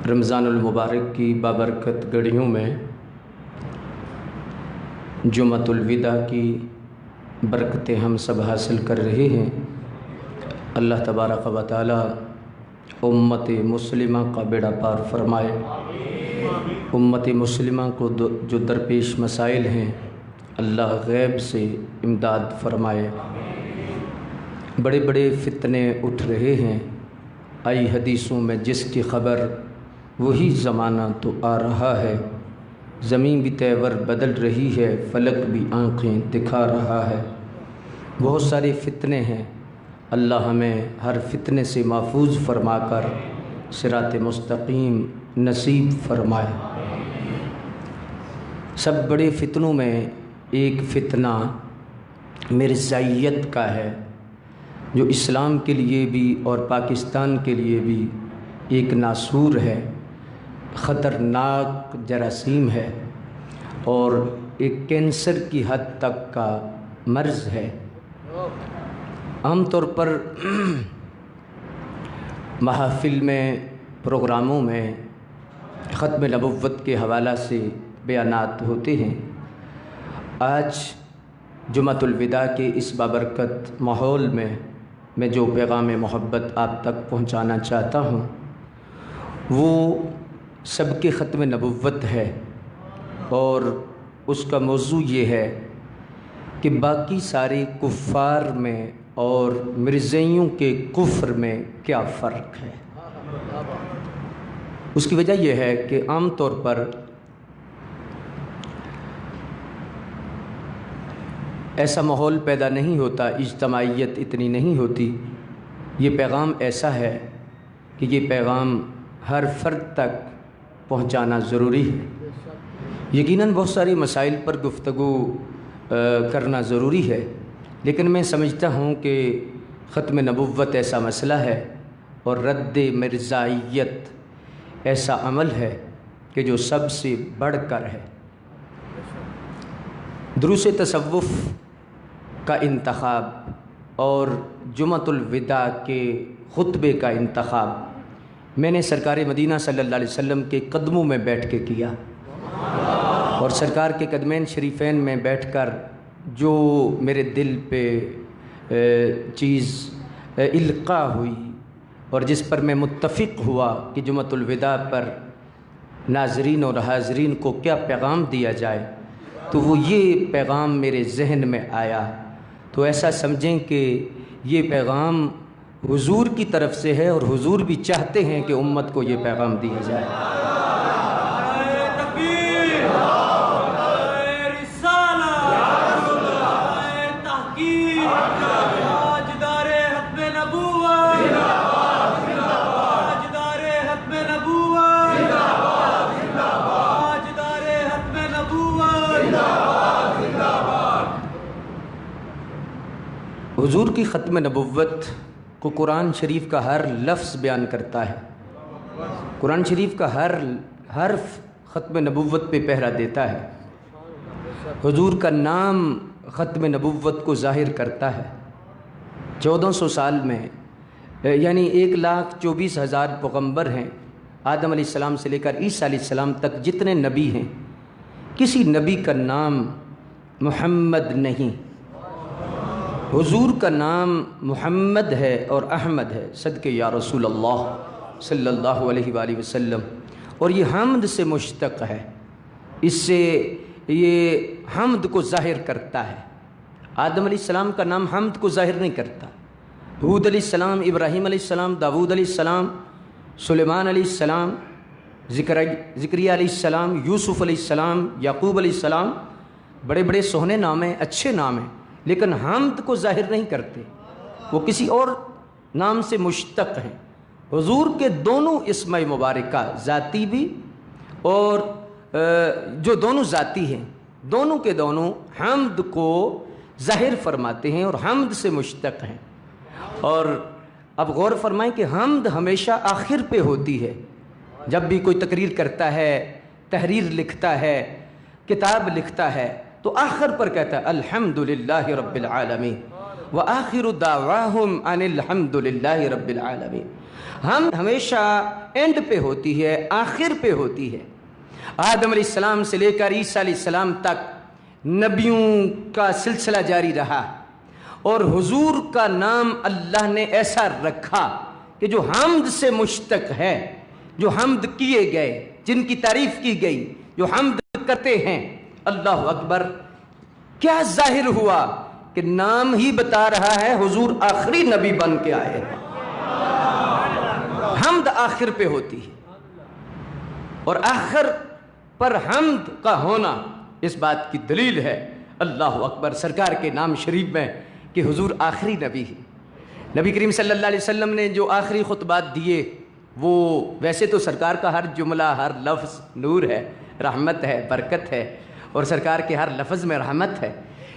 رمضان المبارک کی بابرکت گھڑیوں میں جمعۃ الوداع کی برکتیں ہم سب حاصل کر رہے ہیں۔ اللہ تبارک و تعالی امت مسلمہ کا بیڑا پار فرمائے۔ امت مسلمہ کو جو درپیش مسائل ہیں اللہ غیب سے امداد فرمائے۔ بڑے بڑے فتنے اٹھ رہے ہیں، آئی حدیثوں میں جس کی خبر وہی زمانہ تو آ رہا ہے۔ زمین بھی تیور بدل رہی ہے، فلک بھی آنکھیں دکھا رہا ہے۔ بہت سارے فتنے ہیں، اللہ ہمیں ہر فتنے سے محفوظ فرما کر صراط مستقیم نصیب فرمائے۔ سب بڑے فتنوں میں ایک فتنہ مرزائیت کا ہے، جو اسلام کے لیے بھی اور پاکستان کے لیے بھی ایک ناسور ہے، خطرناک جراثیم ہے اور ایک کینسر کی حد تک کا مرض ہے۔ عام طور پر محافل میں، پروگراموں میں ختم نبوت کے حوالہ سے بیانات ہوتے ہیں۔ آج جمعۃ الوداع کے اس بابرکت ماحول میں جو پیغام محبت آپ تک پہنچانا چاہتا ہوں وہ سب کے ختم نبوت ہے، اور اس کا موضوع یہ ہے کہ باقی سارے کفار میں اور مرزائیوں کے کفر میں کیا فرق ہے۔ اس کی وجہ یہ ہے کہ عام طور پر ایسا ماحول پیدا نہیں ہوتا، اجتماعیت اتنی نہیں ہوتی۔ یہ پیغام ایسا ہے کہ یہ پیغام ہر فرد تک پہنچانا ضروری ہے۔ یقیناً بہت سارے مسائل پر گفتگو کرنا ضروری ہے، لیکن میں سمجھتا ہوں کہ ختم نبوت ایسا مسئلہ ہے اور رد مرزائیت ایسا عمل ہے کہ جو سب سے بڑھ کر ہے۔ دروس تصوف کا انتخاب اور جمعۃ الوداع کے خطبے کا انتخاب میں نے سرکار مدینہ صلی اللہ علیہ وسلم کے قدموں میں بیٹھ کے کیا، اور سرکار کے قدمین شریفین میں بیٹھ کر جو میرے دل پہ چیز القاء ہوئی اور جس پر میں متفق ہوا کہ جمعۃ الوداع پر ناظرین اور حاضرین کو کیا پیغام دیا جائے، تو وہ یہ پیغام میرے ذہن میں آیا۔ تو ایسا سمجھیں کہ یہ پیغام حضور کی طرف سے ہے، اور حضور بھی چاہتے ہیں کہ امت کو یہ پیغام دیا جائے۔ حضور کی ختم نبوت کو قرآن شریف کا ہر لفظ بیان کرتا ہے۔ قرآن شریف کا ہر حرف ختم نبوت پہ پہرا دیتا ہے۔ حضور کا نام ختم نبوت کو ظاہر کرتا ہے۔ 1400 سال میں یعنی 1,24,000 پیغمبر ہیں، آدم علیہ السلام سے لے کر عیسیٰ علیہ السلام تک جتنے نبی ہیں، کسی نبی کا نام محمد نہیں۔ حضور کا نام محمد ہے اور احمد ہے، صدقے یا رسول اللہ صلی اللہ علیہ وآلہ وسلم، اور یہ حمد سے مشتق ہے، اس سے یہ حمد کو ظاہر کرتا ہے۔ آدم علیہ السلام کا نام حمد کو ظاہر نہیں کرتا۔ حود علیہ السلام، ابراہیم علیہ السلام، داود علیہ السلام، سلیمان علیہ السلام، زکریا علیہ السلام، یوسف علیہ السلام، یعقوب علیہ السلام، بڑے بڑے سہنے نام ہیں، اچھے نام ہیں، لیکن حمد کو ظاہر نہیں کرتے، وہ کسی اور نام سے مشتق ہیں۔ حضور کے دونوں اسم مبارکہ، ذاتی بھی اور جو دونوں ذاتی ہیں، دونوں کے دونوں حمد کو ظاہر فرماتے ہیں اور حمد سے مشتق ہیں۔ اور اب غور فرمائیں کہ حمد ہمیشہ آخر پہ ہوتی ہے۔ جب بھی کوئی تقریر کرتا ہے، تحریر لکھتا ہے، کتاب لکھتا ہے، تو آخر پر کہتا ہے الحمدللہ رب العالمین وآخر دعواہم ان الحمدللہ رب العالمین۔ ہم ہمیشہ اینڈ پہ ہوتی ہے، آخر پہ ہوتی ہے۔ آدم علیہ السلام سے لے کر عیسیٰ علیہ السلام تک نبیوں کا سلسلہ جاری رہا، اور حضور کا نام اللہ نے ایسا رکھا کہ جو حمد سے مشتق ہے، جو حمد کیے گئے، جن کی تعریف کی گئی، جو حمد کرتے ہیں۔ اللہ اکبر! کیا ظاہر ہوا کہ نام ہی بتا رہا ہے حضور آخری نبی بن کے آئے ہیں۔ حمد آخر پہ ہوتی ہے، اور آخر پر حمد کا ہونا اس بات کی دلیل ہے، اللہ اکبر، سرکار کے نام شریف میں کہ حضور آخری نبی ہے۔ نبی کریم صلی اللہ علیہ وسلم نے جو آخری خطبات دیے، وہ ویسے تو سرکار کا ہر جملہ، ہر لفظ نور ہے، رحمت ہے، برکت ہے، اور سرکار کے ہر لفظ میں رحمت ہے،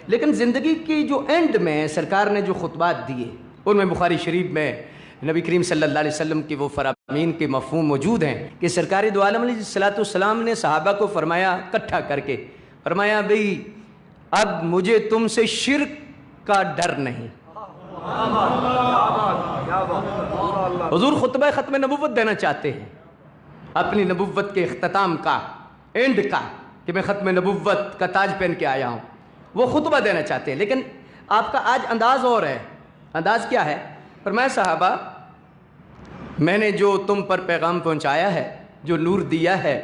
لیکن زندگی کی جو اینڈ میں سرکار نے جو خطبات دیے، ان میں بخاری شریف میں نبی کریم صلی اللہ علیہ وسلم کی وہ فرامین کے مفہوم موجود ہیں کہ سرکار دو عالم علیہ السلام نے صحابہ کو فرمایا، اکٹھا کر کے فرمایا، بھئی اب مجھے تم سے شرک کا ڈر نہیں۔ حضور خطبہ ختم نبوت دینا چاہتے ہیں، اپنی نبوت کے اختتام کا، اینڈ کا، کہ میں ختم نبوت کا تاج پہن کے آیا ہوں، وہ خطبہ دینا چاہتے ہیں، لیکن آپ کا آج انداز اور ہے۔ انداز کیا ہے؟ فرمایا، صحابہ میں نے جو تم پر پیغام پہنچایا ہے، جو نور دیا ہے،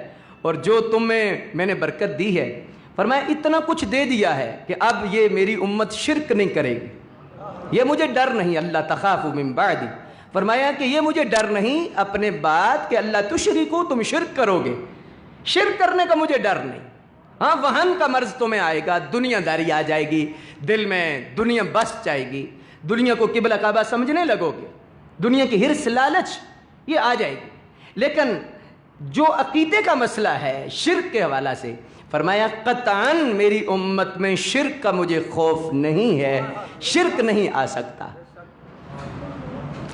اور جو تمہیں میں نے برکت دی ہے، فرمایا اتنا کچھ دے دیا ہے کہ اب یہ میری امت شرک نہیں کرے گی، یہ مجھے ڈر نہیں، اللہ تخافوا من بعدی، فرمایا کہ یہ مجھے ڈر نہیں اپنے بعد کہ اللہ تشرکو، تم شرک کرو گے، شرک کرنے کا مجھے ڈر نہیں۔ ہاں، وہن کا مرض تمہیں آئے گا، دنیا داری آ جائے گی، دل میں دنیا بس جائے گی، دنیا کو قبلہ کعبہ سمجھنے لگو گے، دنیا کی ہرس لالچ یہ آ جائے گی، لیکن جو عقیدے کا مسئلہ ہے شرک کے حوالہ سے، فرمایا قطعاً میری امت میں شرک کا مجھے خوف نہیں ہے، شرک نہیں آ سکتا۔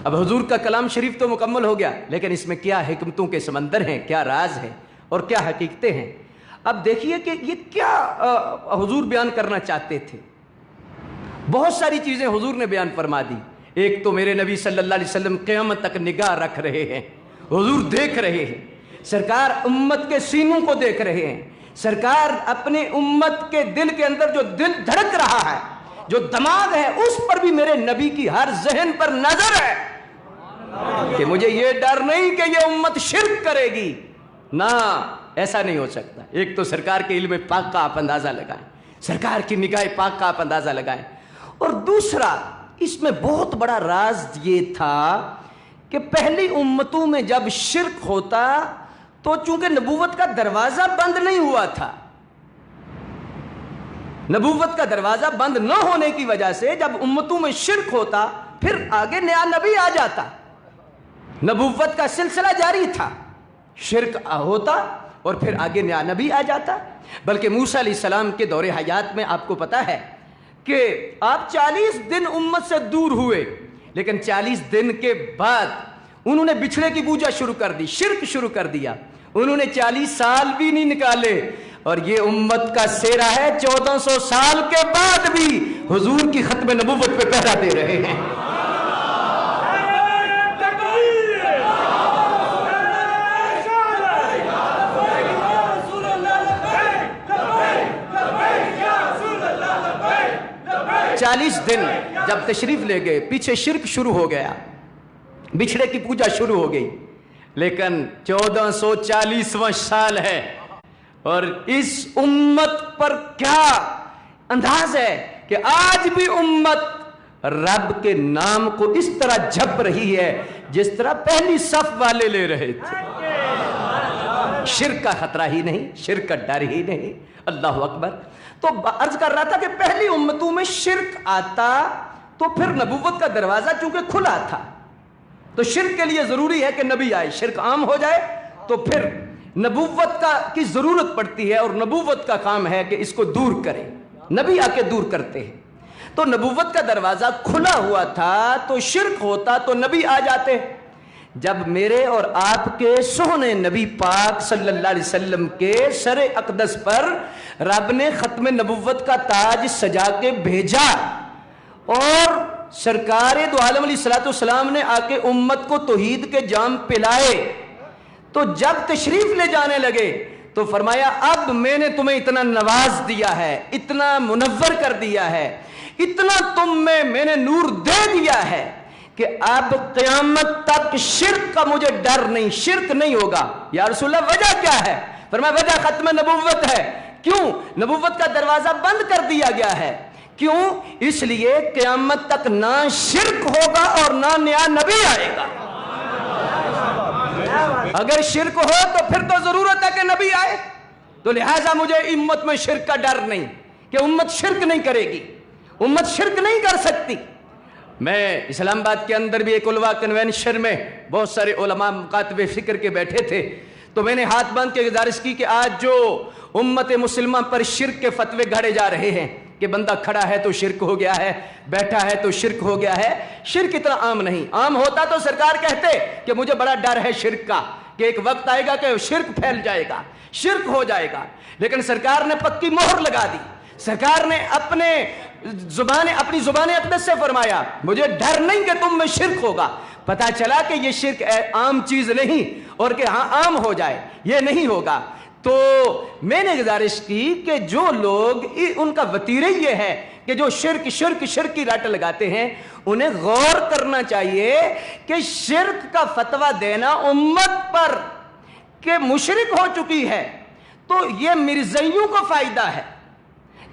اب حضور کا کلام شریف تو مکمل ہو گیا، لیکن اس میں کیا حکمتوں کے سمندر ہیں، کیا راز ہیں اور کیا حقیقتیں ہیں۔ اب دیکھیے کہ یہ کیا حضور بیان کرنا چاہتے تھے۔ بہت ساری چیزیں حضور نے بیان فرما دی۔ ایک تو میرے نبی صلی اللہ علیہ وسلم قیامت تک نگاہ رکھ رہے ہیں، حضور دیکھ رہے ہیں، سرکار امت کے سینوں کو دیکھ رہے ہیں، سرکار اپنے امت کے دل کے اندر جو دل دھڑک رہا ہے، جو دماغ ہے، اس پر بھی میرے نبی کی ہر ذہن پر نظر ہے کہ مجھے یہ ڈر نہیں کہ یہ امت شرک کرے گی، نہ، ایسا نہیں ہو سکتا۔ ایک تو سرکار کے علم پاک کا آپ اندازہ لگائیں، سرکار کی نگاہ پاک کا آپ اندازہ لگائیں، اور دوسرا اس میں بہت بڑا راز یہ تھا کہ پہلی امتوں میں جب شرک ہوتا تو چونکہ نبوت کا دروازہ بند نہیں ہوا تھا، نبوت کا دروازہ بند نہ ہونے کی وجہ سے جب امتوں میں شرک ہوتا پھر آگے نیا نبی آ جاتا، نبوت کا سلسلہ جاری تھا، شرک ہوتا اور پھر آگے نیا نبی آ جاتا۔ بلکہ موسیٰ علیہ السلام کے دور حیات میں آپ کو پتا ہے کہ آپ 40 دن امت سے دور ہوئے، لیکن 40 دن کے بعد انہوں نے بچھڑے کی پوجا شروع کر دی، شرک شروع کر دیا، انہوں نے 40 سال بھی نہیں نکالے، اور یہ امت کا سیرا ہے 1400 سال کے بعد بھی حضور کی ختم نبوت پہ پہرا دے رہے ہیں۔ چالیس دن جب تشریف لے گئے، پیچھے شرک شروع ہو گیا، بچھڑے کی پوجا شروع ہو گئی، لیکن 1440واں سال ہے، اور اس امت پر کیا انداز ہے کہ آج بھی امت رب کے نام کو اس طرح جھپ رہی ہے جس طرح پہلی صف والے لے رہے تھے۔ شرک کا خطرہ ہی نہیں، شرک کا ڈر ہی نہیں، اللہ اکبر۔ تو عرض کر رہا تھا کہ پہلی امتوں میں شرک آتا تو پھر نبوت کا دروازہ چونکہ کھلا تھا، تو شرک کے لیے ضروری ہے کہ نبی آئے، شرک عام ہو جائے تو پھر نبوت کی ضرورت پڑتی ہے، اور نبوت کا کام ہے کہ اس کو دور کرے، نبی آ کے دور کرتے ہیں۔ تو نبوت کا دروازہ کھلا ہوا تھا تو شرک ہوتا تو نبی آ جاتے۔ جب میرے اور آپ کے سونے نبی پاک صلی اللہ علیہ وسلم کے سر اقدس پر رب نے ختم نبوت کا تاج سجا کے بھیجا، اور سرکار دو عالم علیہ السلام نے آ کے امت کو توحید کے جام پلائے، تو جب تشریف لے جانے لگے تو فرمایا اب میں نے تمہیں اتنا نواز دیا ہے، اتنا منور کر دیا ہے، اتنا تم میں نے نور دے دیا ہے کہ اب قیامت تک شرک کا مجھے ڈر نہیں، شرک نہیں ہوگا۔ یا رسول اللہ وجہ کیا ہے؟ فرمایا وجہ ختم نبوت ہے۔ کیوں؟ نبوت کا دروازہ بند کر دیا گیا ہے۔ کیوں؟ اس لیے قیامت تک نہ شرک ہوگا اور نہ نیا نبی آئے گا۔ اگر شرک ہو تو پھر تو ضرورت ہے کہ نبی آئے، تو لہٰذا مجھے امت میں شرک کا ڈر نہیں کہ امت شرک نہیں کرے گی، امت شرک نہیں کر سکتی۔ میں اسلام آباد کے اندر بھی ایک علماء کنونشن میں بہت سارے علماء مکاتب فکر کے بیٹھے تھے، تو میں نے ہاتھ باندھ کے گزارش کی کہ آج جو امت مسلمہ پر شرک کے فتوے گھڑے جا رہے ہیں کہ بندہ کھڑا ہے تو شرک ہو گیا ہے، بیٹھا ہے تو شرک ہو گیا ہے، شرک اتنا عام نہیں۔ عام ہوتا تو سرکار کہتے کہ مجھے بڑا ڈر ہے شرک کا، کہ ایک وقت آئے گا کہ شرک پھیل جائے گا، شرک ہو جائے گا، لیکن سرکار نے پکی مہر لگا دی۔ سرکار نے اپنی زبان اقدس سے فرمایا مجھے ڈر نہیں کہ تم میں شرک ہوگا۔ پتا چلا کہ یہ شرک عام چیز نہیں اور کہ ہاں عام ہو جائے، یہ نہیں ہوگا۔ تو میں نے گزارش کی کہ جو لوگ ان کا وتیرہ یہ ہے کہ جو شرک کی رٹ لگاتے ہیں، انہیں غور کرنا چاہیے کہ شرک کا فتویٰ دینا امت پر کہ مشرک ہو چکی ہے تو یہ مرزائیوں کو فائدہ ہے۔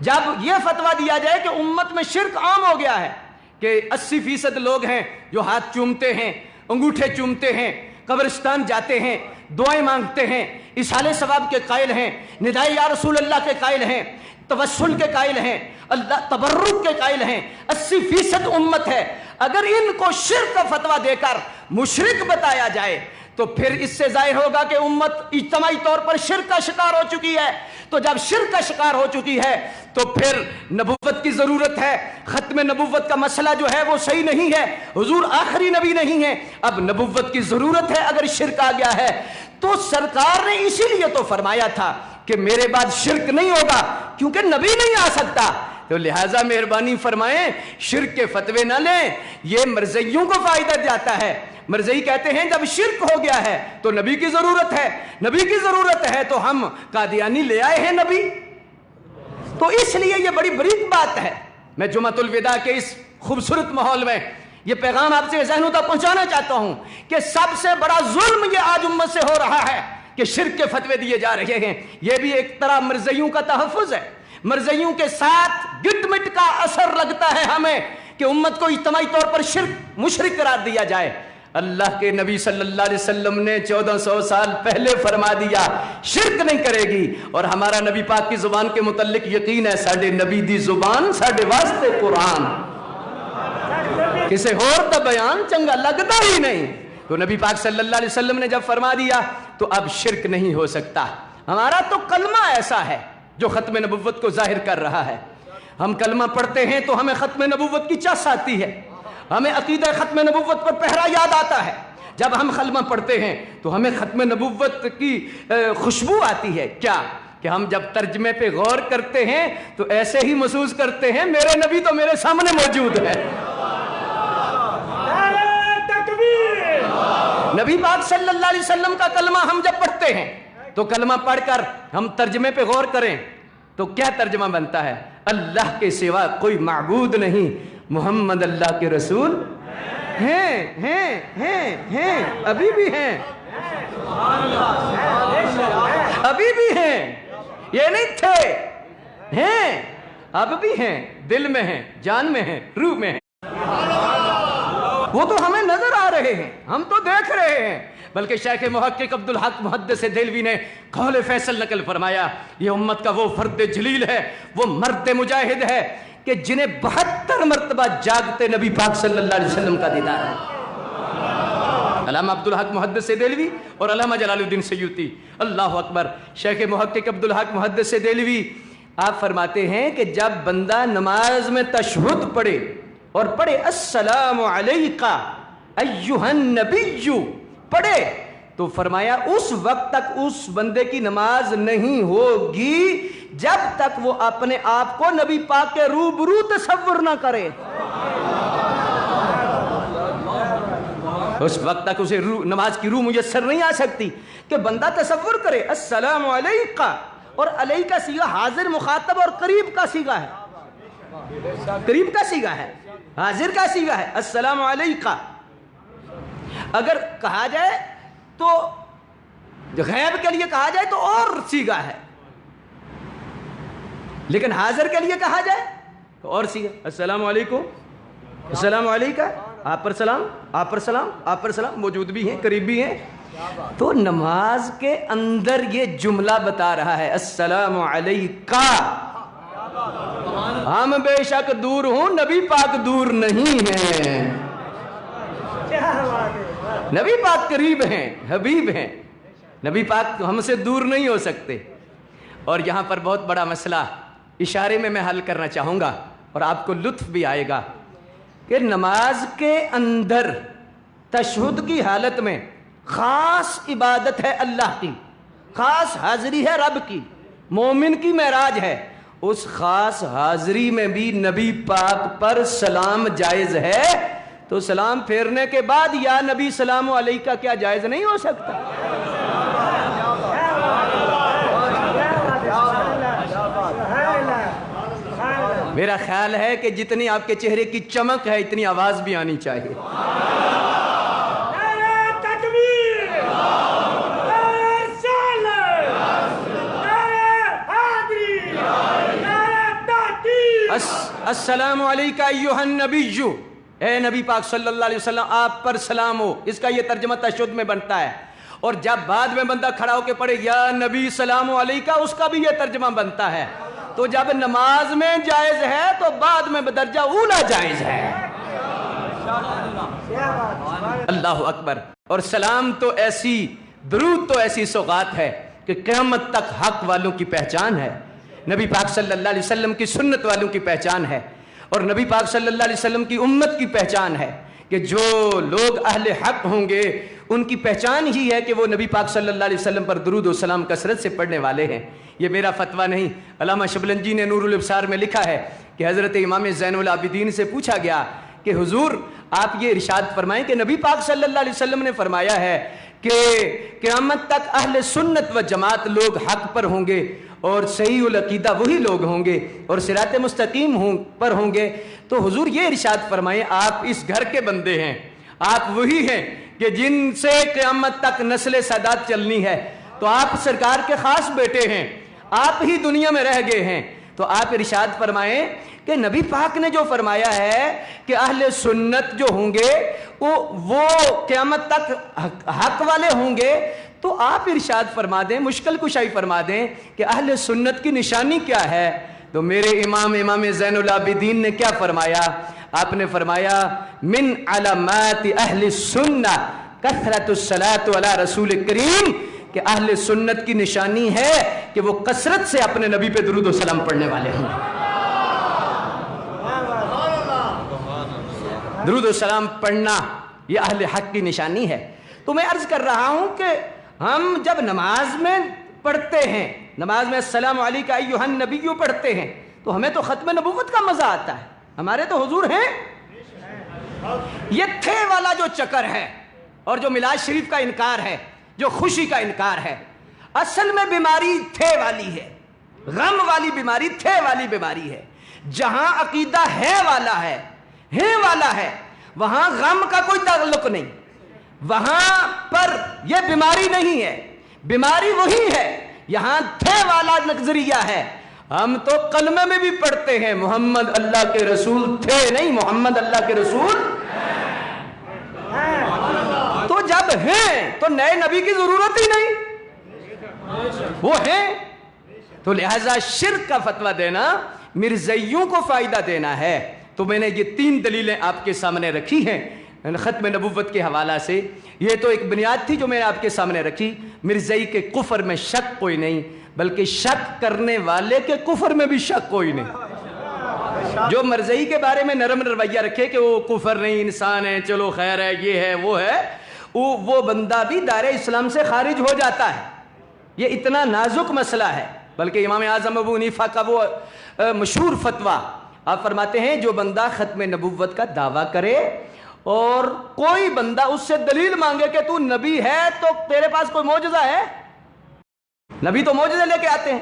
جب یہ فتویٰ دیا جائے کہ امت میں شرک عام ہو گیا ہے کہ 80% لوگ ہیں جو ہاتھ چومتے ہیں، انگوٹھے چومتے ہیں، قبرستان جاتے ہیں، دعائیں مانگتے ہیں، اصحال ثواب کے قائل ہیں، نداء یا رسول اللہ کے قائل ہیں، توسل کے قائل ہیں، اللہ تبرک کے قائل ہیں، 80% امت ہے۔ اگر ان کو شرک کا فتویٰ دے کر مشرک بتایا جائے تو پھر اس سے ظاہر ہوگا کہ امت اجتماعی طور پر شرک کا شکار ہو چکی ہے۔ تو جب شرک کا شکار ہو چکی ہے تو پھر نبوت کی ضرورت ہے۔ ختم نبوت کا مسئلہ جو ہے وہ صحیح نہیں ہے، حضور آخری نبی نہیں ہے، اب نبوت کی ضرورت ہے۔ اگر شرک آ گیا ہے تو سرکار نے اسی لیے تو فرمایا تھا کہ میرے بعد شرک نہیں ہوگا، کیونکہ نبی نہیں آ سکتا۔ تو لہٰذا مہربانی فرمائیں شرک کے فتوے نہ لیں، یہ مرزائیوں کو فائدہ جاتا ہے۔ مرزائی کہتے ہیں جب شرک ہو گیا ہے تو نبی کی ضرورت ہے، نبی کی ضرورت ہے تو ہم قادیانی لے آئے ہیں نبی۔ تو اس لیے یہ بڑی بریک بات ہے۔ میں جمعۃ الوداع کے اس خوبصورت ماحول میں یہ پیغام آپ سے ذہنوں تک پہنچانا چاہتا ہوں کہ سب سے بڑا ظلم یہ آج امت سے ہو رہا ہے کہ شرک کے فتوے دیے جا رہے ہیں۔ یہ بھی ایک طرح مرزائیوں کا تحفظ ہے۔ مرزائیوں کے ساتھ گٹ مٹ کا اثر لگتا ہے ہمیں کہ امت کو اجتماعی طور پر مشرک قرار دیا جائے۔ اللہ کے نبی صلی اللہ علیہ وسلم نے 1400 سال پہلے فرما دیا شرک نہیں کرے گی، اور ہمارا نبی پاک کی زبان کے متعلق یقین ہے ساڈے نبی دی زبان ساڈے واسطے قرآن، کسے اور دا بیان چنگا لگتا ہی نہیں۔ تو نبی پاک صلی اللہ علیہ وسلم نے جب فرما دیا تو اب شرک نہیں ہو سکتا۔ ہمارا تو کلمہ ایسا ہے جو ختم نبوت کو ظاہر کر رہا ہے۔ ہم کلمہ پڑھتے ہیں تو ہمیں ختم نبوت کی چس آتی ہے، ہمیں عقیدہ ختم نبوت پر پہرا یاد آتا ہے۔ جب ہم کلمہ پڑھتے ہیں تو ہمیں ختم نبوت کی خوشبو آتی ہے۔ کیا کہ ہم جب ترجمے پہ غور کرتے ہیں تو ایسے ہی محسوس کرتے ہیں میرے نبی تو میرے سامنے موجود ہے۔ نبی پاک صلی اللہ علیہ وسلم کا کلمہ ہم جب پڑھتے ہیں تو کلمہ پڑھ کر ہم ترجمے پہ غور کریں تو کیا ترجمہ بنتا ہے؟ اللہ کے سوا کوئی معبود نہیں، محمد اللہ کے رسول ہیں، ابھی بھی ہیں، ابھی بھی ہیں، یہ نہیں تھے، ہیں، اب بھی ہیں، دل میں ہیں، جان میں ہیں، روح میں ہیں۔ وہ تو ہمیں نظر آ رہے ہیں، ہم تو دیکھ رہے ہیں۔ بلکہ شیخ محقق عبدالحق محدث دہلوی نے قول فیصل نقل فرمایا یہ امت کا وہ فرد جلیل ہے، وہ مرد مجاہد ہے کہ جنہیں 72 مرتبہ جاگتے نبی پاک صلی اللہ علیہ وسلم کا دیدار ہے۔ علامہ عبدالحق محدث دہلوی اور علامہ جلال الدین سیوطی، اللہ اکبر۔ شیخ محقق عبدالحق محدث دہلوی آپ فرماتے ہیں کہ جب بندہ نماز میں تشہد پڑھے اور پڑھے السلام علیکہ ایہا النبی پڑھے تو فرمایا اس وقت تک اس بندے کی نماز نہیں ہوگی جب تک وہ اپنے آپ کو نبی پاک کے روبرو تصور نہ کرے۔ اس وقت تک اسے نماز کی روح میسر نہیں آ سکتی کہ بندہ تصور کرے السلام علیکہ، اور علیہ کا صیغہ حاضر مخاطب اور قریب کا صیغہ ہے، قریب کا صیغہ ہے، حاضر کا صیغہ ہے السلام علیکہ۔ اگر کہا جائے تو غیب کے لیے کہا جائے تو اور صیغہ ہے، لیکن حاضر کے لیے کہا جائے تو اور صیغہ السلام علیکم، السلام علیکہ، آپ پر سلام، آپ پر سلام، آپ پر سلام، موجود بھی ہیں، قریب بھی ہیں۔ تو نماز کے اندر یہ جملہ بتا رہا ہے السلام علیکہ، ہم بے شک دور ہوں، نبی پاک دور نہیں ہیں، نبی پاک قریب ہیں، حبیب ہیں، نبی پاک ہم سے دور نہیں ہو سکتے۔ اور یہاں پر بہت بڑا مسئلہ اشارے میں حل کرنا چاہوں گا اور آپ کو لطف بھی آئے گا کہ نماز کے اندر تشہد کی حالت میں خاص عبادت ہے اللہ کی، خاص حاضری ہے رب کی، مومن کی معراج ہے، اس خاص حاضری میں بھی نبی پاک پر سلام جائز ہے، تو سلام پھیرنے کے بعد یا نبی سلام علیکہ کیا جائز نہیں ہو سکتا؟ میرا خیال ہے کہ جتنی آپ کے چہرے کی چمک ہے اتنی آواز بھی آنی چاہیے۔ السلام علیکہ ایھا النبی، اے نبی پاک صلی اللہ علیہ وسلم آپ پر سلام ہو، اس کا یہ ترجمہ تشہد میں بنتا ہے۔ اور جب بعد میں بندہ کھڑا ہو کے پڑھے یا نبی سلام علیکہ، اس کا بھی یہ ترجمہ بنتا ہے۔ تو جب نماز میں جائز ہے تو بعد میں بدرجہ اولا جائز ہے۔ اللہ اکبر۔ اور سلام تو ایسی، درود تو ایسی سوغات ہے کہ قیامت تک حق والوں کی پہچان ہے، نبی پاک صلی اللہ علیہ وسلم کی سنت والوں کی پہچان ہے، اور نبی پاک صلی اللہ علیہ وسلم کی امت کی پہچان ہے کہ جو لوگ اہل حق ہوں گے ان کی پہچان ہی ہے کہ وہ نبی پاک صلی اللہ علیہ وسلم پر درود و سلام کثرت سے پڑھنے والے ہیں۔ یہ میرا فتویٰ نہیں، علامہ شبلنجی نے نور الابصار میں لکھا ہے کہ حضرت امام زین العابدین سے پوچھا گیا کہ حضور آپ یہ ارشاد فرمائیں کہ نبی پاک صلی اللہ علیہ وسلم نے فرمایا ہے کہ قیامت تک اہل سنت و جماعت لوگ حق پر ہوں گے اور صحیح العقیدہ وہی لوگ ہوں گے اور صراط مستقیم پر ہوں گے، تو حضور یہ ارشاد فرمائیں آپ اس گھر کے بندے ہیں، آپ وہی ہیں کہ جن سے قیامت تک نسل سادات چلنی ہے، تو آپ سرکار کے خاص بیٹے ہیں، آپ ہی دنیا میں رہ گئے ہیں، تو آپ ارشاد فرمائیں کہ نبی پاک نے جو فرمایا ہے کہ اہل سنت جو ہوں گے وہ قیامت تک حق والے ہوں گے، تو آپ ارشاد فرما دیں، مشکل کشائی فرما دیں کہ اہل سنت کی نشانی کیا ہے۔ تو میرے امام زین العابدین نے کیا فرمایا؟ آپ نے فرمایا من علامات اہل السنہ کثرت الصلاۃ علی رسول کریم، کہ اہل سنت کی نشانی ہے کہ وہ کثرت سے اپنے نبی پہ درود و سلام پڑھنے والے ہوں۔ درود و سلام پڑھنا یہ اہل حق کی نشانی ہے۔ تو میں عرض کر رہا ہوں کہ ہم جب نماز میں پڑھتے ہیں، نماز میں السلام علیکہ ایھا النبی پڑھتے ہیں، تو ہمیں تو ختم نبوت کا مزہ آتا ہے، ہمارے تو حضور ہیں۔ یہ تھے والا جو چکر ہے اور جو میلاد شریف کا انکار ہے، جو خوشی کا انکار ہے، اصل میں بیماری تھے والی ہے، غم والی بیماری تھے والی بیماری ہے۔ جہاں عقیدہ ہے والا ہے وہاں غم کا کوئی تعلق نہیں، وہاں پر یہ بیماری نہیں ہے، بیماری وہی ہے۔ یہاں تھے والا نظریہ ہے، ہم تو کلمے میں بھی پڑھتے ہیں محمد اللہ کے رسول تھے، نہیں محمد اللہ کے رسول، تو جب ہیں تو نئے نبی کی ضرورت ہی نہیں، وہ ہیں۔ تو لہذا شرک کا فتویٰ دینا مرزائیوں کو فائدہ دینا ہے۔ تو میں نے یہ 3 دلیلیں آپ کے سامنے رکھی ہیں ختم نبوت کے حوالہ سے۔ یہ تو ایک بنیاد تھی جو میں نے آپ کے سامنے رکھی۔ مرزائی کے کفر میں شک کوئی نہیں، بلکہ شک کرنے والے کے کفر میں بھی شک کوئی نہیں۔ جو مرزائی کے بارے میں نرم رویہ رکھے کہ وہ کفر نہیں، انسان ہے، چلو خیر ہے، یہ ہے وہ ہے، وہ بندہ بھی دائرہ اسلام سے خارج ہو جاتا ہے۔ یہ اتنا نازک مسئلہ ہے۔ بلکہ امام اعظم ابو حنیفہ کا وہ مشہور فتویٰ آپ فرماتے ہیں جو بندہ ختم نبوت کا دعویٰ کرے اور کوئی بندہ اس سے دلیل مانگے کہ تو نبی ہے تو تیرے پاس کوئی معجزہ ہے؟ نبی تو معجزے لے کے آتے ہیں،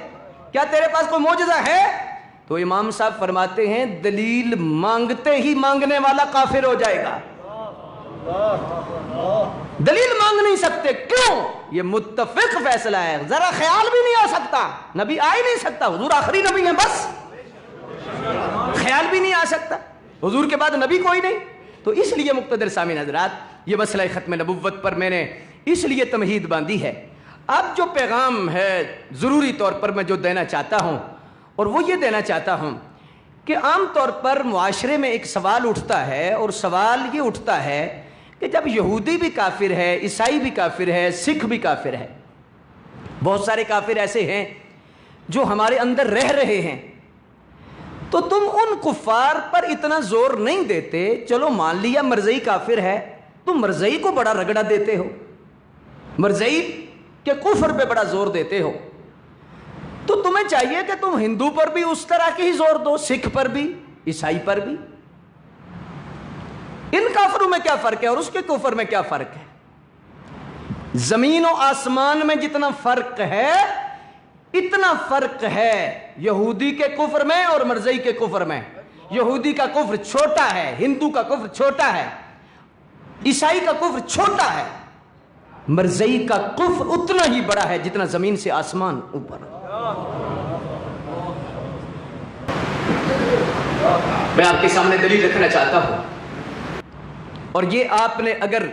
کیا تیرے پاس کوئی معجزہ ہے؟ تو امام صاحب فرماتے ہیں دلیل مانگتے ہی مانگنے والا کافر ہو جائے گا۔ دلیل مانگ نہیں سکتے، کیوں؟ یہ متفق فیصلہ ہے، ذرا خیال بھی نہیں آ سکتا، نبی آ ہی نہیں سکتا، حضور آخری نبی ہیں، بس خیال بھی نہیں آ سکتا، حضور کے بعد نبی کوئی نہیں۔ تو اس لیے مقتدر سامعین حضرات، یہ مسئلہ ختم نبوت پر میں نے اس لیے تمہید باندھی ہے۔ اب جو پیغام ہے ضروری طور پر میں جو دینا چاہتا ہوں، اور وہ یہ دینا چاہتا ہوں کہ عام طور پر معاشرے میں ایک سوال اٹھتا ہے، اور سوال یہ اٹھتا ہے کہ جب یہودی بھی کافر ہے، عیسائی بھی کافر ہے، سکھ بھی کافر ہے، بہت سارے کافر ایسے ہیں جو ہمارے اندر رہ رہے ہیں، تو تم ان کفار پر اتنا زور نہیں دیتے؟ چلو مان لیا مرزئی کافر ہے، تم مرزئی کو بڑا رگڑا دیتے ہو، مرزئی کے کفر پہ بڑا زور دیتے ہو، تو تمہیں چاہیے کہ تم ہندو پر بھی اس طرح کی ہی زور دو، سکھ پر بھی، عیسائی پر بھی۔ ان کافروں میں کیا فرق ہے اور اس کے کفر میں کیا فرق ہے؟ زمین و آسمان میں جتنا فرق ہے اتنا فرق ہے یہودی کے کفر میں اور مرزئی کے کفر میں۔ یہودی کا کفر چھوٹا ہے، ہندو کا کفر چھوٹا ہے، عیسائی کا کفر چھوٹا ہے، مرزئی کا کفر اتنا ہی بڑا ہے جتنا زمین سے آسمان اوپر۔ میں آپ کے سامنے دلیل رکھنا چاہتا ہوں، اور یہ آپ نے اگر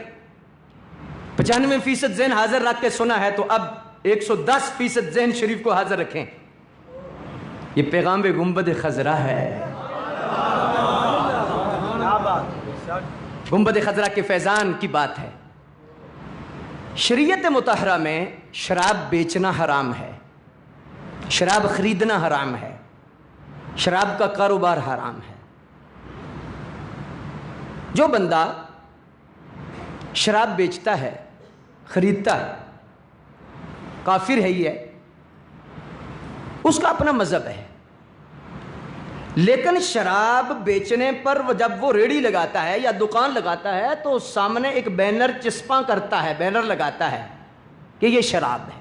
95% ذہن حاضر رکھ کے سنا ہے تو اب 110% ذہن شریف کو حاضر رکھیں۔ یہ پیغام گنبد خضرا ہے، گنبد خضرا کے فیضان کی بات ہے۔ شریعت مطہرہ میں شراب بیچنا حرام ہے، شراب خریدنا حرام ہے، شراب کا کاروبار حرام ہے۔ جو بندہ شراب بیچتا ہے، خریدتا ہے، کافر ہے، یہ اس کا اپنا مذہب ہے، لیکن شراب بیچنے پر جب وہ ریڑھی لگاتا ہے یا دکان لگاتا ہے تو سامنے ایک بینر چسپاں کرتا ہے، بینر لگاتا ہے کہ یہ شراب ہے۔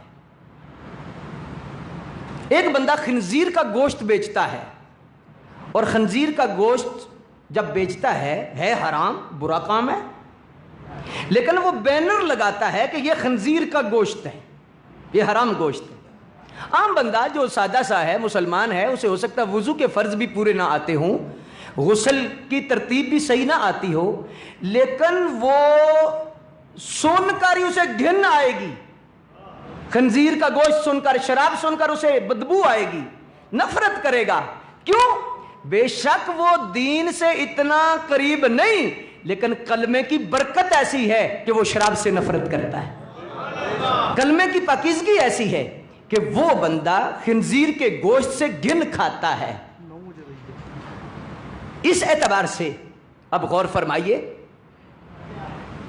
ایک بندہ خنزیر کا گوشت بیچتا ہے، اور خنزیر کا گوشت جب بیچتا ہے حرام، برا کام ہے، لیکن وہ بینر لگاتا ہے کہ یہ خنزیر کا گوشت ہے، یہ حرام گوشت ہے۔ عام بندہ جو سادہ سا ہے، مسلمان ہے، اسے ہو سکتا ہے وضو کے فرض بھی پورے نہ آتے ہوں، غسل کی ترتیب بھی صحیح نہ آتی ہو، لیکن وہ سن کر ہی اسے گھن آئے گی، خنزیر کا گوشت سن کر، شراب سن کر اسے بدبو آئے گی، نفرت کرے گا۔ کیوں؟ بے شک وہ دین سے اتنا قریب نہیں، لیکن کلمے کی برکت ایسی ہے کہ وہ شراب سے نفرت کرتا ہے، کلمے کی پاکیزگی ایسی ہے کہ وہ بندہ خنزیر کے گوشت سے گھن کھاتا ہے۔ اس اعتبار سے اب غور فرمائیے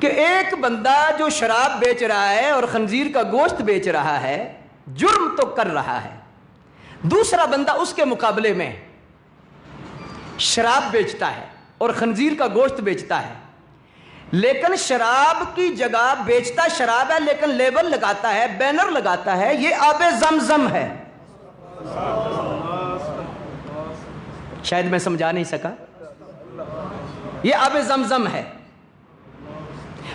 کہ ایک بندہ جو شراب بیچ رہا ہے اور خنزیر کا گوشت بیچ رہا ہے، جرم تو کر رہا ہے۔ دوسرا بندہ اس کے مقابلے میں شراب بیچتا ہے اور خنزیر کا گوشت بیچتا ہے، لیکن شراب کی جگہ بیچتا شراب ہے لیکن لیبل لگاتا ہے، بینر لگاتا ہے، یہ آب زمزم ہے۔ شاید میں سمجھا نہیں سکا، یہ آب زمزم ہے۔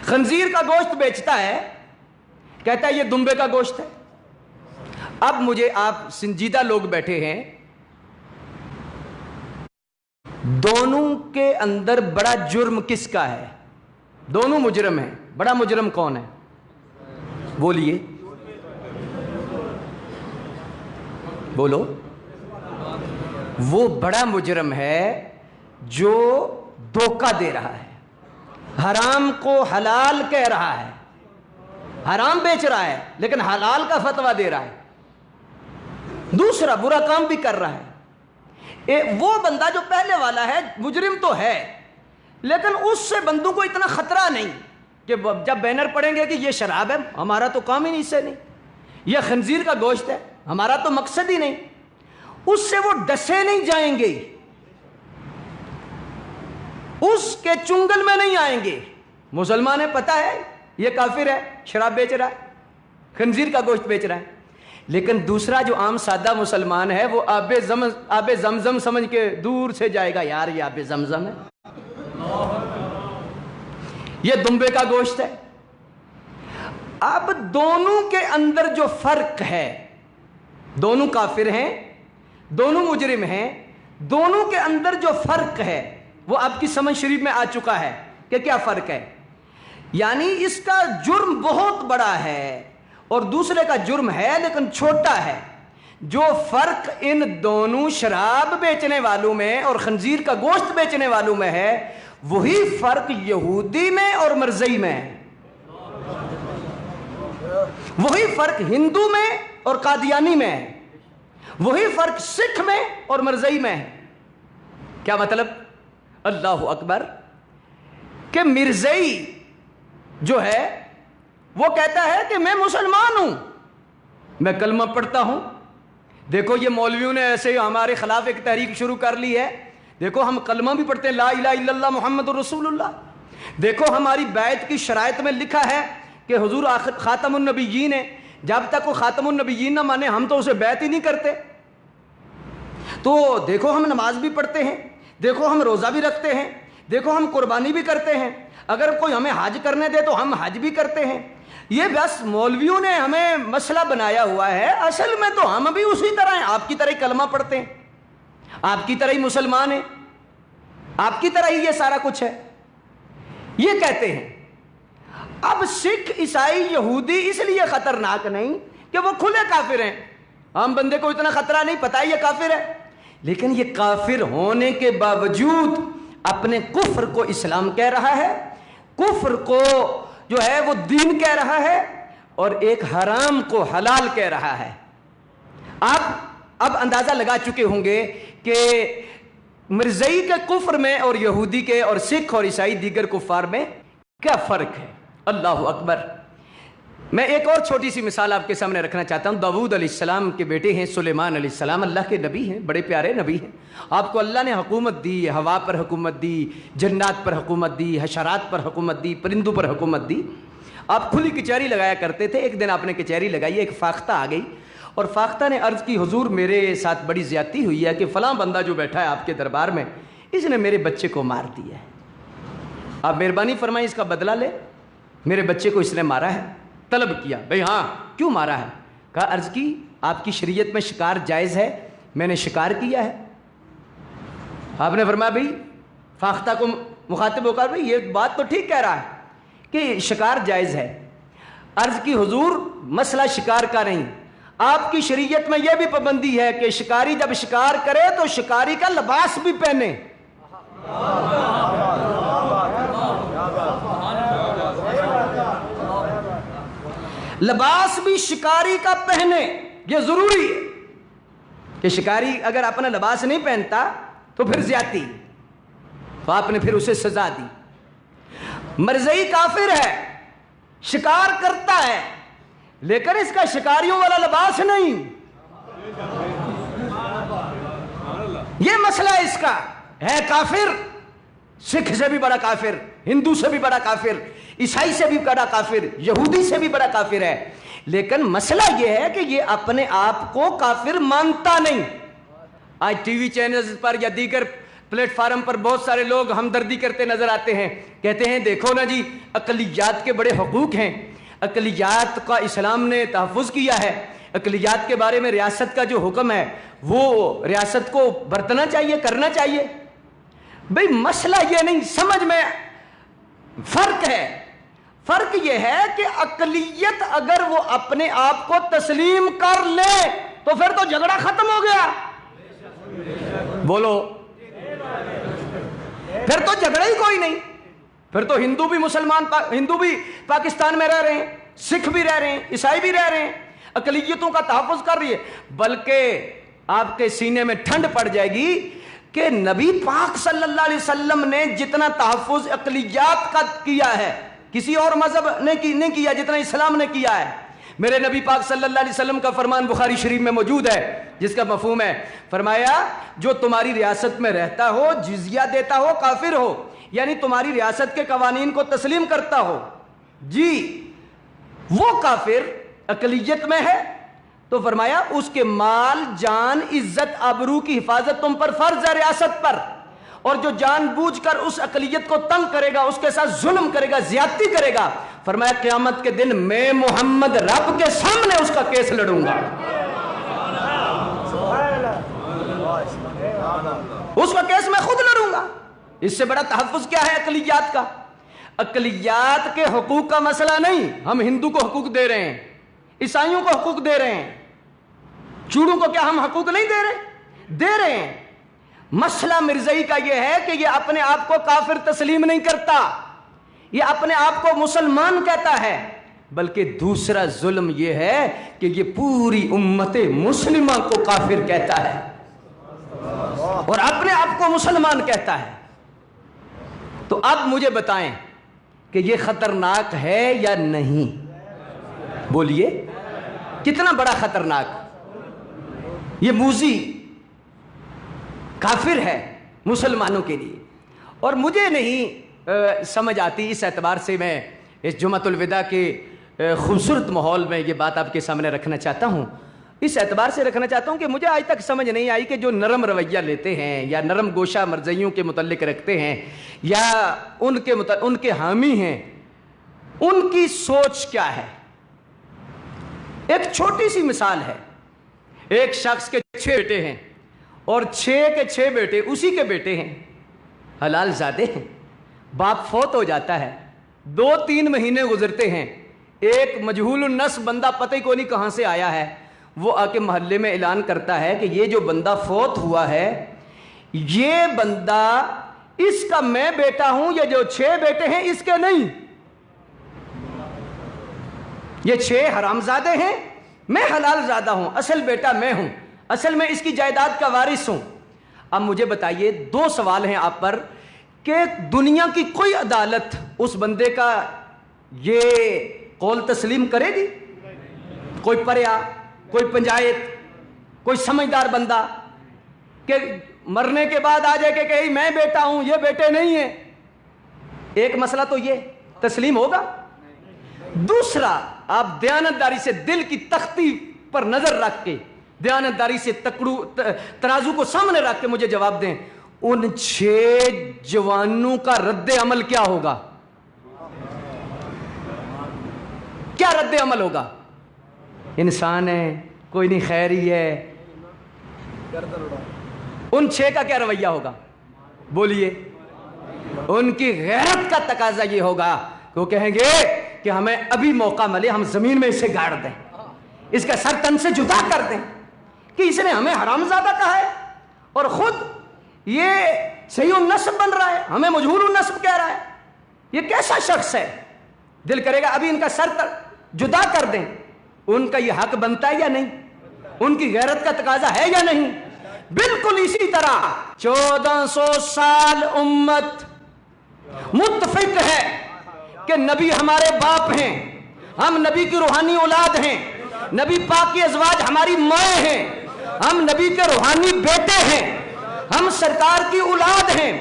خنزیر کا گوشت بیچتا ہے، کہتا ہے یہ دمبے کا گوشت ہے۔ اب مجھے آپ سنجیدہ لوگ بیٹھے ہیں، دونوں کے اندر بڑا جرم کس کا ہے؟ دونوں مجرم ہیں، بڑا مجرم کون ہے؟ بولیے، بولو۔ وہ بڑا مجرم ہے جو دھوکہ دے رہا ہے، حرام کو حلال کہہ رہا ہے، حرام بیچ رہا ہے لیکن حلال کا فتویٰ دے رہا ہے، دوسرا برا کام بھی کر رہا ہے۔ وہ بندہ جو پہلے والا ہے مجرم تو ہے، لیکن اس سے بندوں کو اتنا خطرہ نہیں کہ جب بینر پڑیں گے کہ یہ شراب ہے، ہمارا تو کام ہی نہیں، اس سے نہیں، یہ خنزیر کا گوشت ہے، ہمارا تو مقصد ہی نہیں، اس سے وہ ڈسے نہیں جائیں گے۔ اس کے چنگل میں نہیں آئیں گے. مسلمان ہے، پتہ ہے یہ کافر ہے، شراب بیچ رہا ہے، خنزیر کا گوشت بیچ رہا ہے. لیکن دوسرا جو عام سادہ مسلمان ہے وہ آب زمزم سمجھ کے دور سے جائے گا، یار یہ آب زمزم ہے، یہ دمبے کا گوشت ہے. اب دونوں کے اندر جو فرق ہے، دونوں کافر ہیں، دونوں مجرم ہیں، دونوں کے اندر جو فرق ہے وہ آپ کی سمجھ شریف میں آ چکا ہے کہ کیا فرق ہے. یعنی اس کا جرم بہت بڑا ہے اور دوسرے کا جرم ہے لیکن چھوٹا ہے. جو فرق ان دونوں شراب بیچنے والوں میں اور خنزیر کا گوشت بیچنے والوں میں ہے، وہی فرق یہودی میں اور مرزئی میں ہے. وہی فرق ہندو میں اور قادیانی میں ہے. وہی فرق سکھ میں اور مرزئی میں ہے. کیا مطلب؟ اللہ اکبر. کہ مرزئی جو ہے وہ کہتا ہے کہ میں مسلمان ہوں، میں کلمہ پڑھتا ہوں. دیکھو یہ مولویوں نے ایسے ہمارے خلاف ایک تحریک شروع کر لی ہے. دیکھو ہم کلمہ بھی پڑھتے ہیں، لا الہ الا اللہ محمد رسول اللہ. دیکھو ہماری بیعت کی شرائط میں لکھا ہے کہ حضور خاتم النبیین ہے، جب تک وہ خاتم النبیین نہ مانے ہم تو اسے بیعت ہی نہیں کرتے. تو دیکھو ہم نماز بھی پڑھتے ہیں، دیکھو ہم روزہ بھی رکھتے ہیں، دیکھو ہم قربانی بھی کرتے ہیں، اگر کوئی ہمیں حج کرنے دے تو ہم حج بھی کرتے ہیں. یہ بس مولویوں نے ہمیں مسئلہ بنایا ہوا ہے، اصل میں تو ہم بھی اسی طرح ہیں، آپ کی طرح ہی کلمہ پڑھتے ہیں، آپ کی طرح ہی مسلمان ہیں، آپ کی طرح ہی یہ سارا کچھ ہے. یہ کہتے ہیں. اب سکھ، عیسائی، یہودی اس لیے خطرناک نہیں کہ وہ کھلے کافر ہیں، عام بندے کو اتنا خطرہ نہیں، پتہ ہے یہ کافر ہے، لیکن یہ کافر ہونے کے باوجود اپنے کفر کو اسلام کہہ رہا ہے، کفر کو جو ہے وہ دین کہہ رہا ہے، اور ایک حرام کو حلال کہہ رہا ہے. آپ اب اندازہ لگا چکے ہوں گے کہ مرزئی کے کفر میں اور یہودی کے اور سکھ اور عیسائی دیگر کفار میں کیا فرق ہے. اللہ اکبر. میں ایک اور چھوٹی سی مثال آپ کے سامنے رکھنا چاہتا ہوں. داؤد علیہ السلام کے بیٹے ہیں سلیمان علیہ السلام، اللہ کے نبی ہیں، بڑے پیارے نبی ہیں. آپ کو اللہ نے حکومت دی، ہوا پر حکومت دی، جنات پر حکومت دی، حشرات پر حکومت دی، پرندوں پر حکومت دی. آپ کھلی کچہری لگایا کرتے تھے. ایک دن آپ نے کچہری لگائی، ایک فاختہ آ گئی اور فاختہ نے عرض کی حضور میرے ساتھ بڑی زیادتی ہوئی ہے کہ فلاں بندہ جو بیٹھا ہے آپ کے دربار میں، اس نے میرے بچے کو مار دیا ہے، آپ مہربانی فرمائیں اس کا بدلہ لے، میرے بچے کو اس نے مارا ہے. طلب کیا، بھئی ہاں کیوں مارا ہے؟ کہا عرض کی آپ کی شریعت میں شکار جائز ہے، میں نے شکار کیا ہے. آپ نے فرمایا بھئی فاختہ کو مخاطب ہو کر، بھئی یہ بات تو ٹھیک کہہ رہا ہے کہ شکار جائز ہے. عرض کی حضور مسئلہ شکار کا نہیں، آپ کی شریعت میں یہ بھی پابندی ہے کہ شکاری جب شکار کرے تو شکاری کا لباس بھی پہنے. لباس بھی شکاری کا پہنے، یہ ضروری ہے کہ شکاری اگر اپنا لباس نہیں پہنتا تو پھر زیادتی، تو آپ نے پھر اسے سزا دی. مرزئی کافر ہے، شکار کرتا ہے، لیکن اس کا شکاریوں والا لباس نہیں. یہ مسئلہ اس کا ہے. کافر سکھ سے بھی بڑا کافر، ہندو سے بھی بڑا کافر، عیسائی سے بھی بڑا کافر، یہودی سے بھی بڑا کافر ہے. لیکن مسئلہ یہ ہے کہ یہ اپنے آپ کو کافر مانتا نہیں. آج ٹی وی چینلز پر یا دیگر پلیٹ فارم پر بہت سارے لوگ ہمدردی کرتے نظر آتے ہیں، کہتے ہیں دیکھو نا جی اقلیت کے بڑے حقوق ہیں، اقلیت کا اسلام نے تحفظ کیا ہے، اقلیت کے بارے میں ریاست کا جو حکم ہے وہ ریاست کو برتنا چاہیے، کرنا چاہیے. بھئی مسئلہ یہ نہیں، سمجھ میں فرق ہے. فرق یہ ہے کہ اقلیت اگر وہ اپنے آپ کو تسلیم کر لے تو پھر تو جھگڑا ختم ہو گیا. بولو، پھر تو جھگڑا ہی کوئی نہیں. پھر تو ہندو بھی پاکستان میں رہ رہے ہیں، سکھ بھی رہ رہے ہیں، عیسائی بھی رہ رہے ہیں، اقلیتوں کا تحفظ کر رہی ہے. بلکہ آپ کے سینے میں ٹھنڈ پڑ جائے گی کہ نبی پاک صلی اللہ علیہ وسلم نے جتنا تحفظ اقلیت کا کیا ہے کسی اور مذہب نے نہیں کیا جتنا اسلام نے کیا ہے. میرے نبی پاک صلی اللہ علیہ وسلم کا فرمان بخاری شریف میں موجود ہے جس کا مفہوم ہے، فرمایا جو تمہاری ریاست میں رہتا ہو، جزیہ دیتا ہو، کافر ہو، یعنی تمہاری ریاست کے قوانین کو تسلیم کرتا ہو، جی وہ کافر اقلیت میں ہے، تو فرمایا اس کے مال، جان، عزت، آبرو کی حفاظت تم پر فرض ہے ریاست پر، اور جو جان بوجھ کر اس اقلیت کو تنگ کرے گا، اس کے ساتھ ظلم کرے گا، زیادتی کرے گا، فرمایا قیامت کے دن میں محمد رب کے سامنے اس کا کیس لڑوں گا، اس کا کیس میں خود لڑوں گا۔ اس سے بڑا تحفظ کیا ہے اقلیات کا؟ اقلیات کے حقوق کا مسئلہ نہیں، ہم ہندو کو حقوق دے رہے ہیں، عیسائیوں کو حقوق دے رہے ہیں، چوڑوں کو کیا ہم حقوق نہیں دے رہے؟ دے رہے ہیں۔ مسئلہ مرزائی کا یہ ہے کہ یہ اپنے آپ کو کافر تسلیم نہیں کرتا، یہ اپنے آپ کو مسلمان کہتا ہے، بلکہ دوسرا ظلم یہ ہے کہ یہ پوری امت مسلمہ کو کافر کہتا ہے اور اپنے آپ کو مسلمان کہتا ہے۔ تو اب مجھے بتائیں کہ یہ خطرناک ہے یا نہیں؟ بولیے کتنا بڑا خطرناک؟ یہ موذی کافر ہے مسلمانوں کے لیے، اور مجھے نہیں سمجھ آتی، اس اعتبار سے میں اس جمعۃ الوداع کے خوبصورت ماحول میں یہ بات آپ کے سامنے رکھنا چاہتا ہوں، اس اعتبار سے رکھنا چاہتا ہوں کہ مجھے آج تک سمجھ نہیں آئی کہ جو نرم رویہ لیتے ہیں یا نرم گوشہ مرزائیوں کے متعلق رکھتے ہیں یا ان کے حامی ہیں، ان کی سوچ کیا ہے۔ ایک چھوٹی سی مثال ہے، ایک شخص کے 6 بیٹے ہیں اور 6 کے 6 بیٹے اسی کے بیٹے ہیں، حلال زادے ہیں، باپ فوت ہو جاتا ہے، 2-3 مہینے گزرتے ہیں، ایک مجہول النسب بندہ پتہ ہی کو نہیں کہاں سے آیا ہے، وہ آ کے محلے میں اعلان کرتا ہے کہ یہ جو بندہ فوت ہوا ہے یہ بندہ اس کا میں بیٹا ہوں، یہ جو 6 بیٹے ہیں اس کے نہیں، یہ 6 حرامزادے ہیں، میں حلال زادہ ہوں، اصل بیٹا میں ہوں، اصل میں اس کی جائیداد کا وارث ہوں۔ اب مجھے بتائیے 2 سوال ہیں آپ پر کہ دنیا کی کوئی عدالت اس بندے کا یہ قول تسلیم کرے گی؟ کوئی پریا، کوئی پنجایت، کوئی سمجھدار بندہ کہ مرنے کے بعد آ جائے کہ میں بیٹا ہوں یہ بیٹے نہیں ہیں؟ ایک مسئلہ تو یہ تسلیم ہوگا۔ دوسرا، آپ دیانتداری سے دل کی تختی پر نظر رکھ کے، دیانتداری سے ترازو کو سامنے رکھ کے مجھے جواب دیں، ان 6 جوانوں کا رد عمل کیا ہوگا؟ کیا رد عمل ہوگا؟ انسان ہے، کوئی نہیں، خیر ہی ہے، ان 6 کا کیا رویہ ہوگا؟ بولیے۔ ان کی غیرت کا تقاضا یہ ہوگا کہ وہ کہیں گے کہ ہمیں ابھی موقع ملے، ہم زمین میں اسے گاڑ دیں، اس کا سر تن سے جدا کر دیں کہ اس نے ہمیں حرامزادہ کہا ہے اور خود یہ صحیح النسب بن رہا ہے، ہمیں مجہول النسب کہہ رہا ہے، یہ کیسا شخص ہے؟ دل کرے گا ابھی ان کا سر جدا کر دیں۔ ان کا یہ حق بنتا ہے یا نہیں؟ ان کی غیرت کا تقاضا ہے یا نہیں؟ بالکل اسی طرح 1400 سال امت متفق ہے کہ نبی ہمارے باپ ہیں، ہم نبی کی روحانی اولاد ہیں، نبی پاک کی ازواج ہماری مائیں ہیں، ہم نبی کے روحانی بیٹے ہیں، ہم سرکار کی اولاد ہیں۔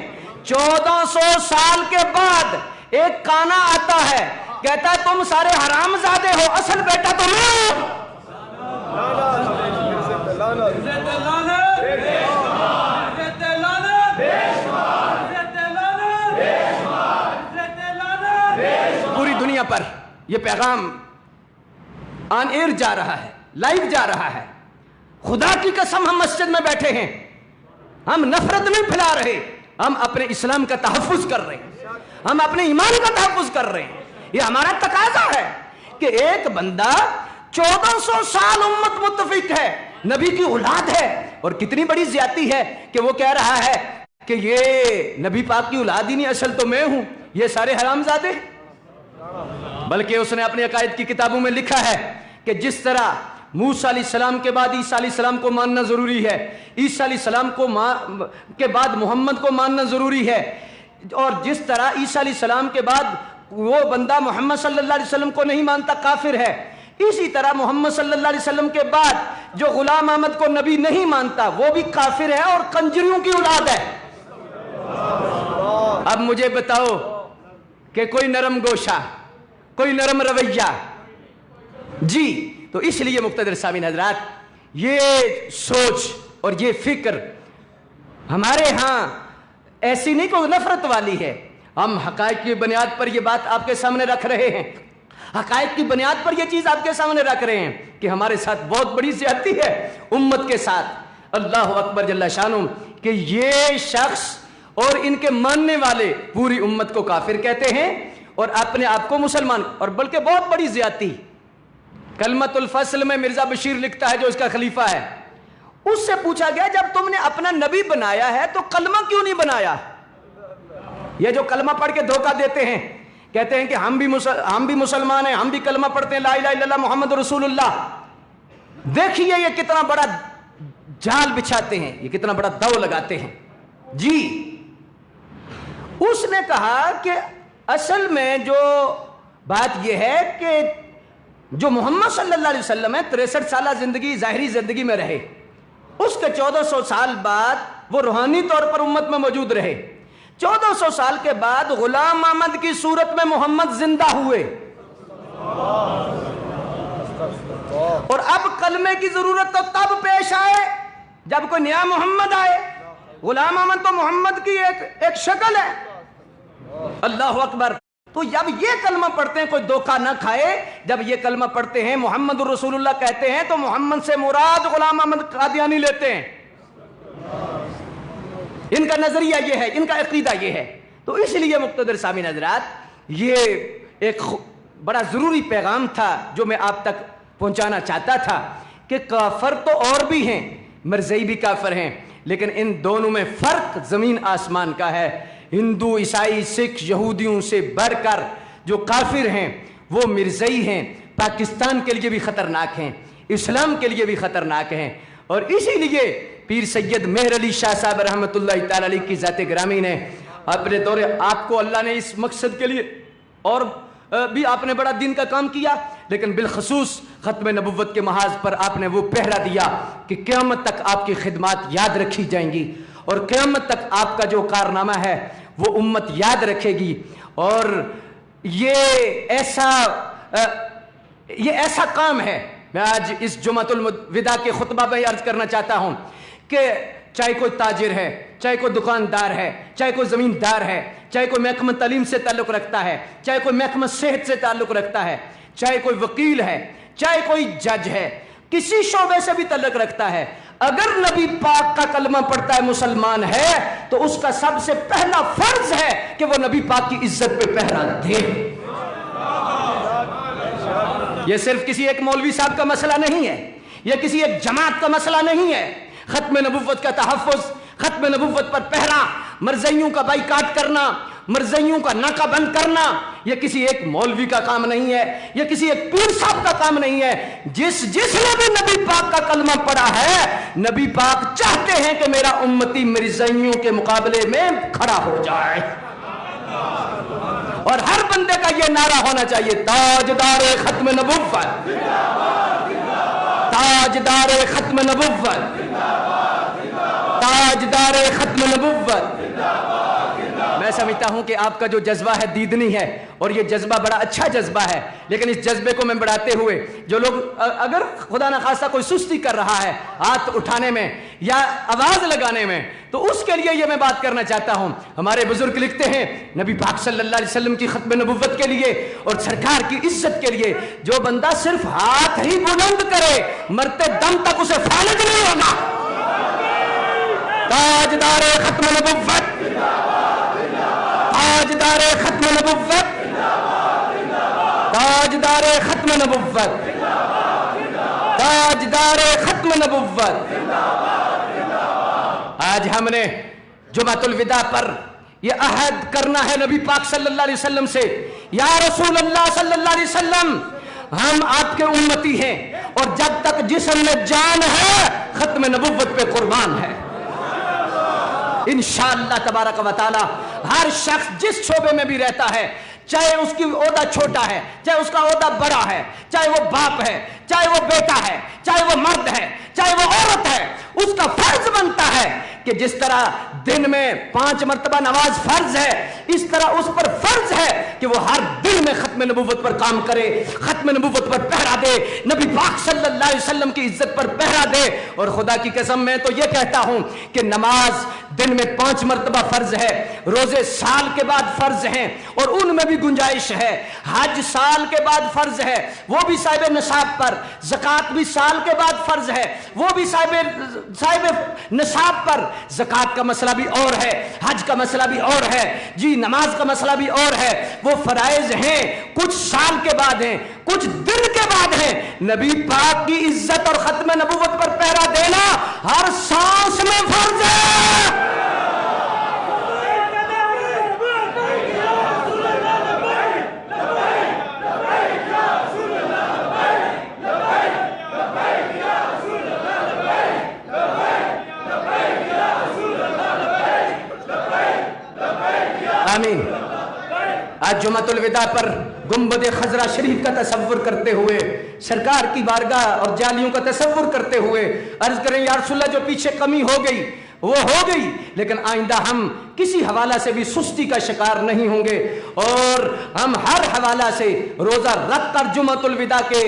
1400 سال کے بعد ایک کانا آتا ہے، کہتا ہے تم سارے حرامزادے ہو، اصل بیٹا تو میں ہوں۔ پوری دنیا پر یہ پیغام آن ایئر جا رہا ہے، لائیو جا رہا ہے۔ خدا کی قسم ہم مسجد میں بیٹھے ہیں، ہم نفرت نہیں پھیلا رہے، ہم اپنے اسلام کا تحفظ کر رہے ہیں، ہم اپنے ایمان کا تحفظ کر رہے ہیں۔ یہ ہمارا تقاضا ہے کہ ایک بندہ 1400 سال امت متفق ہے، نبی کی اولاد ہے، اور کتنی بڑی زیادتی ہے کہ وہ کہہ رہا ہے کہ یہ نبی پاک کی اولاد ہی نہیں، اصل تو میں ہوں، یہ سارے حرامزادے۔ بلکہ اس نے اپنے عقائد کی کتابوں میں لکھا ہے کہ جس طرح موسیٰ علیہ السلام کے بعد عیسیٰ علیہ السلام کو ماننا ضروری ہے، عیسیٰ علیہ السلام کے بعد محمد کو ماننا ضروری ہے، اور جس طرح عیسیٰ علیہ السلام کے بعد وہ بندہ محمد صلی اللہ علیہ وسلم کو نہیں مانتا کافر ہے، اسی طرح محمد صلی اللہ علیہ وسلم کے بعد جو غلام احمد کو نبی نہیں مانتا وہ بھی کافر ہے اور کنجریوں کی اولاد ہے۔ اب مجھے بتاؤ کہ کوئی نرم گوشہ، کوئی نرم رویہ؟ جی تو اس لیے مقتدر سامعین حضرات، یہ سوچ اور یہ فکر ہمارے ہاں ایسی نہیں کوئی نفرت والی ہے. ہم حقائق کی بنیاد پر یہ بات آپ کے سامنے رکھ رہے ہیں، حقائق کی بنیاد پر یہ چیز آپ کے سامنے رکھ رہے ہیں کہ ہمارے ساتھ بہت بڑی زیادتی ہے امت کے ساتھ. اللہ اکبر جل شانہ کہ یہ شخص اور ان کے ماننے والے پوری امت کو کافر کہتے ہیں اور اپنے آپ کو مسلمان، اور بلکہ بہت بڑی زیادتی. کلمۃ الفصل میں مرزا بشیر لکھتا ہے جو اس کا خلیفہ ہے، اس سے پوچھا گیا جب تم نے اپنا نبی بنایا ہے تو کلمہ کیوں نہیں بنایا؟ یہ جو کلمہ پڑھ کے دھوکہ دیتے ہیں، کہتے ہیں کہ ہم بھی مسلمان ہیں، ہم بھی کلمہ پڑھتے ہیں لا الہ الا اللہ محمد رسول اللہ. دیکھیے یہ کتنا بڑا جال بچھاتے ہیں، یہ کتنا بڑا دو لگاتے ہیں. جی اس نے کہا کہ اصل میں جو بات یہ ہے کہ جو محمد صلی اللہ علیہ وسلم ہے 63 سالہ زندگی ظاہری زندگی میں رہے، اس کے 1400 سال بعد وہ روحانی طور پر امت میں موجود رہے. 1400 سال کے بعد غلام احمد کی صورت میں محمد زندہ ہوئے، اور اب کلمے کی ضرورت تو تب پیش آئے جب کوئی نیا محمد آئے. غلام احمد تو محمد کی ایک شکل ہے. اللہ اکبر. تو جب یہ کلمہ پڑھتے ہیں کوئی دھوکہ نہ کھائے، جب یہ کلمہ پڑھتے ہیں محمد الرسول اللہ کہتے ہیں تو محمد سے مراد غلام احمد قادیانی لیتے ہیں. ان کا نظریہ یہ ہے، ان کا عقیدہ یہ ہے. تو اس لیے مقتدر سامعین حضرات یہ ایک بڑا ضروری پیغام تھا جو میں آپ تک پہنچانا چاہتا تھا کہ کافر تو اور بھی ہیں، مرزئی بھی کافر ہیں، لیکن ان دونوں میں فرق زمین آسمان کا ہے. ہندو، عیسائی، سکھ، یہودیوں سے بڑھ کر جو کافر ہیں وہ مرزئی ہیں، پاکستان کے لیے بھی خطرناک ہیں، اسلام کے لیے بھی خطرناک ہیں. اور اسی لیے پیر سید مہر علی شاہ صاحب رحمۃ اللہ تعالی علیہ کی ذات گرامی نے اپنے دور آپ کو اللہ نے اس مقصد کے لیے اور بھی آپ نے بڑا دین کا کام کیا، لیکن بالخصوص ختم نبوت کے محاذ پر آپ نے وہ پہرا دیا کہ قیامت تک آپ کی خدمات یاد رکھی جائیں گی، اور قیامت تک آپ کا جو کارنامہ ہے وہ امت یاد رکھے گی. اور یہ ایسا کام ہے. میں آج اس جمعۃ الوداع کے خطبہ میں عرض کرنا چاہتا ہوں کہ چاہے کوئی تاجر ہے، چاہے کوئی دکاندار ہے، چاہے کوئی زمیندار ہے، چاہے کوئی محکمہ تعلیم سے تعلق رکھتا ہے، چاہے کوئی محکمہ صحت سے تعلق رکھتا ہے، چاہے کوئی وکیل ہے، چاہے کوئی جج ہے، کسی شعبے سے بھی تعلق رکھتا ہے، اگر نبی پاک کا کلمہ پڑھتا ہے مسلمان ہے تو اس کا سب سے پہلا فرض ہے کہ وہ نبی پاک کی عزت پہ پہرا دے. یہ صرف کسی ایک مولوی صاحب کا مسئلہ نہیں ہے، یہ کسی ایک جماعت کا مسئلہ نہیں ہے. ختم نبوت کا تحفظ، ختم نبوت پر پہرا، مرزائیوں کا بائیکاٹ کرنا، مرزائیوں کا ناکہ بند کرنا، یہ کسی ایک مولوی کا کام نہیں ہے، یہ کسی ایک پیر صاحب کا کام نہیں ہے. جس نے بھی نبی پاک کا کلمہ پڑھا ہے، نبی پاک چاہتے ہیں کہ میرا امتی مرزائیوں کے مقابلے میں کھڑا ہو جائے. اور ہر بندے کا یہ نعرہ ہونا چاہیے، تاجدار ختم نبوت، تاجدار ختم نبوت، تاجدار ختم نبوت. میں سمجھتا ہوں کہ آپ کا جو جذبہ ہے دیدنی ہے، اور یہ جذبہ بڑا اچھا جذبہ ہے، لیکن اس جذبے کو میں بڑھاتے ہوئے جو لوگ اگر خدا نخواستہ کوئی سستی کر رہا ہے ہاتھ اٹھانے میں یا آواز لگانے میں، تو اس کے لیے یہ میں بات کرنا چاہتا ہوں. ہمارے بزرگ لکھتے ہیں نبی پاک صلی اللہ علیہ وسلم کی ختم نبوت کے لیے اور سرکار کی عزت کے لیے جو بندہ صرف ہاتھ ہی بلند کرے مرتے دم تک اسے فالج نہیں ہونا. تاجدار ختم نبوت، تاجدار ختم نبوت، تاجدار ختم نبوت، تاجدار ختم نبوت. آج ہم نے جمعۃ الوداع پر یہ عہد کرنا ہے نبی پاک صلی اللہ علیہ وسلم سے، یا رسول اللہ صلی اللہ علیہ وسلم ہم آپ کے امتی ہیں، اور جب تک جسم میں جان ہے ختم نبوت پہ قربان ہے. انشاءاللہ تبارک و تعالی ہر شخص جس شعبے میں بھی رہتا ہے، چاہے اس کی عہدہ چھوٹا ہے، چاہے اس کا عہدہ بڑا ہے، چاہے وہ باپ ہے، چاہے وہ بیٹا ہے، چاہے وہ مرد ہے، چاہے وہ عورت ہے، اس کا فرض بنتا ہے کہ جس طرح دن میں 5 مرتبہ نماز فرض ہے، اس طرح اس پر فرض ہے کہ وہ ہر دن میں ختم نبوت پر کام کرے، ختم نبوت پر پہرا دے، نبی پاک صلی اللہ علیہ وسلم کی عزت پر پہرا دے۔ اور خدا کی قسم میں تو یہ کہتا ہوں کہ نماز دن میں 5 مرتبہ فرض ہے، روزے سال کے بعد فرض ہیں اور ان میں بھی گنجائش ہے، حج سال کے بعد فرض ہے وہ بھی صاحب نصاب پر، زکوٰۃ بھی سال کے بعد فرض ہے وہ بھی صاحب نصاب پر، زکوٰۃ کا مسئلہ بھی اور ہے، حج کا مسئلہ بھی اور ہے، جی نماز کا مسئلہ بھی اور ہے۔ وہ فرائض ہیں، کچھ سال کے بعد ہیں، کچھ دن کے بعد ہیں۔ نبی پاک کی عزت اور ختم نبوت پر پہرا دینا ہر سانس میں فرض ہے۔ آمین۔ آج جمعۃ الوداع پر گنبد خضرا شریف کا تصور کرتے ہوئے، سرکار کی بارگاہ اور جالیوں کا تصور کرتے ہوئے عرض کریں یا رسول اللہ جو پیچھے کمی ہو گئی وہ ہو گئی، لیکن آئندہ ہم کسی حوالہ سے بھی سستی کا شکار نہیں ہوں گے اور ہم ہر حوالہ سے روزہ رکھ کر جمعۃ الوداع کے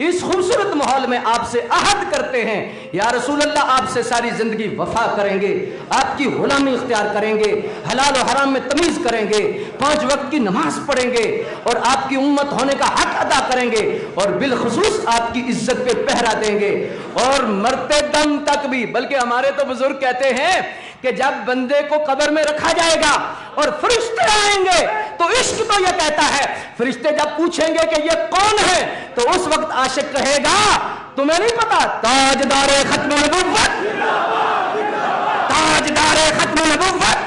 اس خوبصورت ماحول میں آپ سے عہد کرتے ہیں یا رسول اللہ آپ سے ساری زندگی وفا کریں گے، آپ کی غلامی اختیار کریں گے، حلال و حرام میں تمیز کریں گے، 5 وقت کی نماز پڑھیں گے اور آپ کی امت ہونے کا حق ادا کریں گے اور بالخصوص آپ کی عزت پہ پہرا دیں گے اور مرتے دم تک بھی۔ بلکہ ہمارے تو بزرگ کہتے ہیں کہ جب بندے کو قبر میں رکھا جائے گا اور فرشتے آئیں گے تو عشق تو یہ کہتا ہے، فرشتے جب پوچھیں گے کہ یہ کون ہے تو اس وقت عاشق کہے گا تمہیں نہیں پتا تاجدار ختم نبوت، تاجدار ختم نبوت،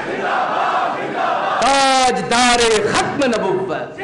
تاجدار ختم نبوت۔